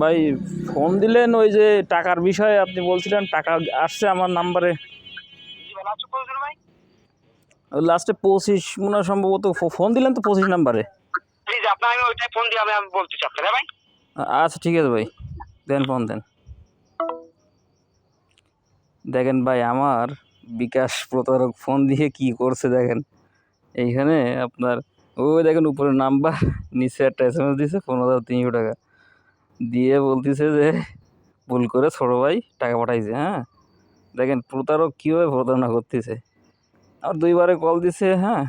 ভাই ফোন দিলেন ওই যে টাকার বিষয়ে আপনি বলছিলেন টাকা আসছে আমার নাম্বারে। জি ভাই, লাস্টে কত দিন ভাই? লাস্টে 25 মনে হয় সম্ভবত ফোন দিলেন তো 25 নাম্বারে। জি জি, আপনার আমি ওইটাই ফোন দিয়ে আমি বলতেছি আপনার। হ্যাঁ ভাই, আচ্ছা ঠিক আছে ভাই, দেন ফোন দেন। দেখেন ভাই আমার বিকাশ প্রতারক ফোন দিয়ে কি করছে দেখেন। এইখানে আপনার ওই দেখেন উপরে নাম্বার, নিচে একটা SMS দিছে 15,300 টাকা দিয়ে বলতেছে যে ভুল করে ছোটো ভাই টাকা পাঠাইছে। হ্যাঁ দেখেন প্রতারক কীভাবে প্রতারণা করতেছে। আর দুইবারে কল দিছে। হ্যাঁ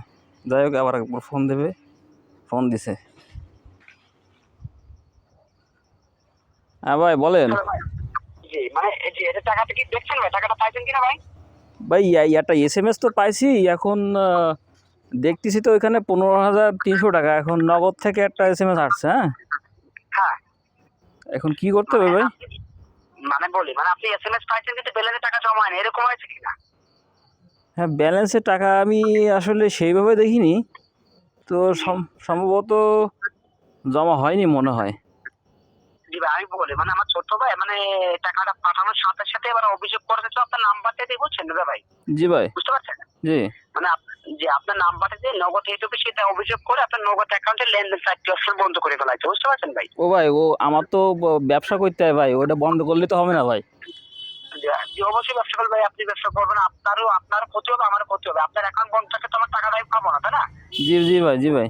যাই হোক আবার একবার ফোন দেবে, ফোন দিছে। হ্যাঁ ভাই বলেন। হ্যালো ভাই। জি মানে এই যে এটা টাকাটা কি দেখছেন ভাই? টাকাটা পাইছেন কিনা ভাই? ভাই একটা SMS তো পাইছি এখন, দেখতেছি তো এখানে 15,300 টাকা এখন নগদ থেকে একটা SMS আসছে। হ্যাঁ হ্যাঁ, এখন কি করতে মানে হবে ভাই? আপনি মানে বলি মানে আপনি এসএমএস পাইছেন কিন্তু ব্যালেন্সে টাকা জমা হয়নি, এরকম হয়েছে কিনা? হ্যাঁ ব্যালেন্সের টাকা আমি আসলে সেইভাবে দেখিনি তো, সম্ভবত জমা হয়নি মনে হয়। জি ভাই, আমি বলি মানে আমার ছোট ভাই মানে টাকাটা পাঠানোর সাথে সাথে এবার অভিযোগ করেছে তো আপনার নাম্বারটা দিয়ে, বুঝছেন দাদা ভাই? জি ভাই। বুঝতে পারছেন? জি। মানে যে আপনার নাম্বারটা দিয়ে নগদ এইটুকু সেটা অভিযোগ করে আপনার নগদ অ্যাকাউন্টে লেনদেন 4টি অপশন বন্ধ করে ফেলাইছে, বুঝতে পারছেন ভাই? ও ভাই ও আমার তো ব্যবসা করতে হয় ভাই, ওটা বন্ধ করলে তো হবে না ভাই। জি অবশ্যই ব্যবসা করবেন ভাই, আপনি ব্যবসা করবেন, আপনারও ক্ষতি হবে, আমারও ক্ষতি হবে। আপনার অ্যাকাউন্ট বন্ধ থাকলে তো আমার টাকাটা আমি পাবো না, তাই না? জি জি ভাই, জি ভাই।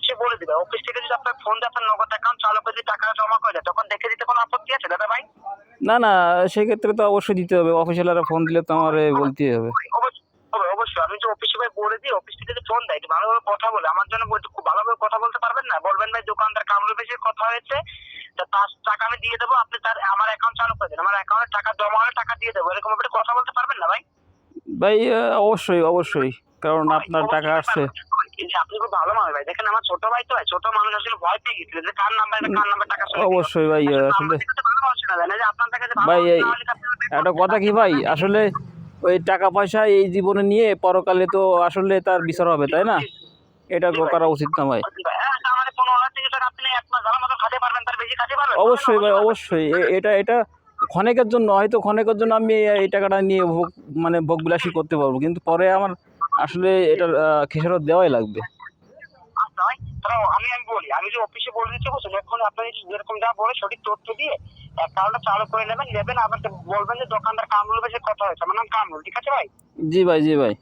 সে বলে দিবে অফিস থেকে যদি আপনার ফোন দিয়ে আপনার নগদ অ্যাকাউন্ট চালু করে দিয়ে টাকা জমা করে দেয়, তখন দেখে দিতে কোনো আপত্তি আছে দাদা ভাই? না না, সেক্ষেত্রে তো অবশ্যই দিতে হবে, অফিসিয়ালরা ফোন দিলে তো আমার বলতেই হবে। অবশ্যই আমি তো অফিসে ভাই বলে দিই, অফিস থেকে যদি ফোন দেয় একটু ভালোভাবে কথা বলে আমার জন্য খুব ভালোভাবে কথা বলতে পারবেন না? বলবেন ভাই দোকানদার কামরুল ভাইয়ের সাথে কথা হয়েছে, তো তার টাকা আমি দিয়ে দেবো, আপনি তার আমার অ্যাকাউন্ট চালু করে দেন, আমার অ্যাকাউন্টে টাকা জমা হলে টাকা দিয়ে দেবো, এরকম ভাবে কথা বলতে পারবেন না ভাই? ভাই অবশ্যই অবশ্যই, কারণ আপনার টাকা অবশ্যই আসছে। কিন্তু আপনি খুব ভালো মানুষ ভাই, দেখেন আমার ছোট ভাই তো ভাই, ছোট মানুষ আসলে ভয় পেয়ে গেছিল যে কার নাম্বার টাকা চলে গেল। অবশ্যই ভাই আসলে আসলে নাম্বার দিতে তো ভালো মানুষ না জানে যে আপনার কাছে ভালো ভাই মানুষ এই না হলে তো আপনি একটা কথা কি ভাই, আসলে ওই টাকা পয়সা এই জীবনে নিয়ে পরকালে তো আসলে তার বিচার হবে, তাই না? এটা জি ভাই, করা উচিত না ভাই। তার মানে 15,000 টাকা আপনি এক মাস ভালো মতো খাতে পারবেন, তার বেশি খাতে পারবেন? পারবেন না, অবশ্যই ভাই অবশ্যই পারবেন। অবশ্যই, এটা এটা ক্ষণিকের জন্য, হয়তো ক্ষণিকের জন্য আমি এই টাকাটা নিয়ে মানে ভোগবিলাসী করতে পারবো, কিন্তু পরে আমার আসলে এটার খেসারত দেওয়াই লাগবে। আচ্ছা ভাই, তাহলে আমি বলি, আমি যে অফিসে বলে দিচ্ছি বুঝছেন, এখন আপনি যেরকম যা বলে সঠিক তথ্য দিয়ে অ্যাকাউন্টটা চালু করে নেবেন আবার বলবেন যে দোকানদার কামরুল ভাইয়ের সাথে কথা হয়েছে, আমার নাম কামরুল, ঠিক আছে ভাই? জি ভাই, জি ভাই।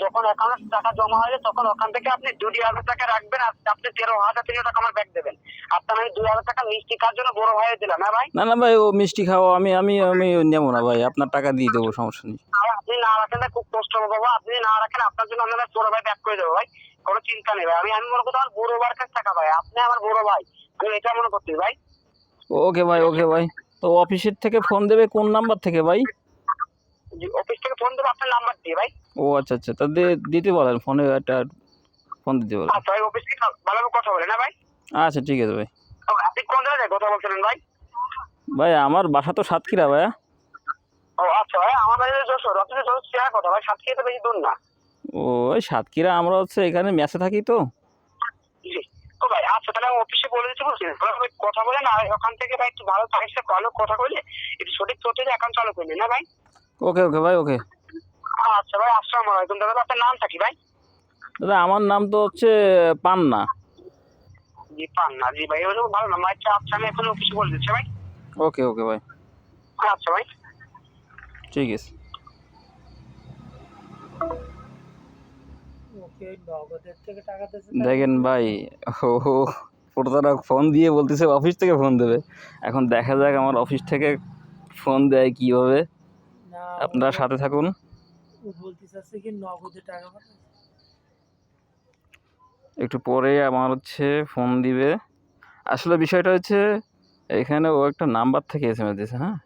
যখন অ্যাকাউন্টে টাকা জমা হয়ে যায় তখন ওখান থেকে আপনি 2,000 টাকা রাখবেন আর আপনি 13,300 টাকা আমার ব্যাক দেবেন। আপনার আমি 2,000 টাকা মিষ্টি খাওয়ার জন্য বড় ভাইয়ে দিলাম, হ্যাঁ ভাই? না না ভাই, ও মিষ্টি খাওয়া আমি আমি আমি নেবো না ভাই, আপনার টাকা দিয়ে দেবো, সমস্যা নেই। আর আপনি না রাখেন না খুব কষ্ট হবে বাবা, আপনি না রাখেন আপনার জন্য আমি আমার বড় ভাই ব্যাক করে দেবো ভাই, কোনো চিন্তা নেই ভাই। আমি মনে করতে আমার বড় ভাইয়ের কাছে টাকা ভাই, আপনি আমার বড় ভাই, আমি এটা মনে করছি ভাই। ওকে ভাই, ওকে ভাই। তো অফিসের থেকে ফোন দেবে কোন নাম্বার থেকে ভাই? অফিস থেকে ফোন দেবো আপনার নাম্বার দিয়ে ভাই। ও আচ্ছা আচ্ছা, তা দিতে বলেন, ফোনে একটা ফোন দিতে বলেন। আচ্ছা ভাই, অফিস থেকে ভালোভাবে কথা বলেন, হ্যাঁ ভাই? আচ্ছা ঠিক আছে ভাই। আপনি কোন জায়গায় কথা বলছিলেন ভাই? ভাই আমার বাসা তো সাতক্ষীরা ভাইয়া। ও আচ্ছা ভাই, আমার বাড়ি যশোর, আপনি তো যশোর চেয়ার কথা ভাই, সাতক্ষীরা তো বেশি দূর না। ও ওই সাতক্ষীরা, আমরা হচ্ছে এখানে মেসে থাকি তো। জি। ও ভাই আচ্ছা, তাহলে আমি অফিসে বলে দিচ্ছি বুঝছেন, ভালোভাবে কথা বলেন আর ওখান থেকে ভাই একটু ভালো তারিখ সাথে ভালো কথা বলে একটু সঠিক তথ্য দিয়ে অ্যাকাউন্ট চালু করে নিন, হ্যাঁ ভাই? ওকে ওকে ভাই, ওকে। আচ্ছা ভাই, আসসালামু আলাইকুম দাদা, আপনার নামটা কি ভাই? দাদা আমার নাম তো হচ্ছে পান্না। জি পান্না, জি ভাই এবার ভালো নাম। আচ্ছা আচ্ছা, আমি এখন অফিসে বলে দিচ্ছি ভাই। ওকে ওকে ভাই, আচ্ছা ভাই। ঠিক আছে। দেখেন ভাই, ও প্রতারক ফোন দিয়ে বলতেছে অফিস থেকে ফোন দেবে। এখন দেখা যাক আমার অফিস থেকে ফোন দেয় কীভাবে। আপনারা সাথে থাকুন। একটু পরে আমার হচ্ছে ফোন দিবে। আসলে বিষয়টা হচ্ছে এখানে ও একটা নাম্বার থেকে SMS দিয়েছে। হ্যাঁ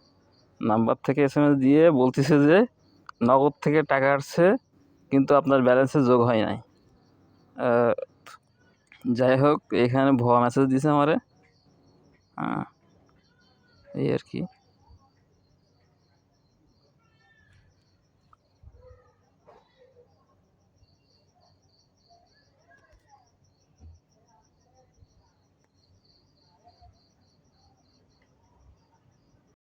নাম্বার থেকে SMS দিয়ে বলতেছে যে নগদ থেকে টাকা আসছে কিন্তু আপনার ব্যালেন্সে যোগ হয় নাই। যাই হোক এখানে ভুয়া মেসেজ দিছে আমারে। হ্যাঁ এই আর কি।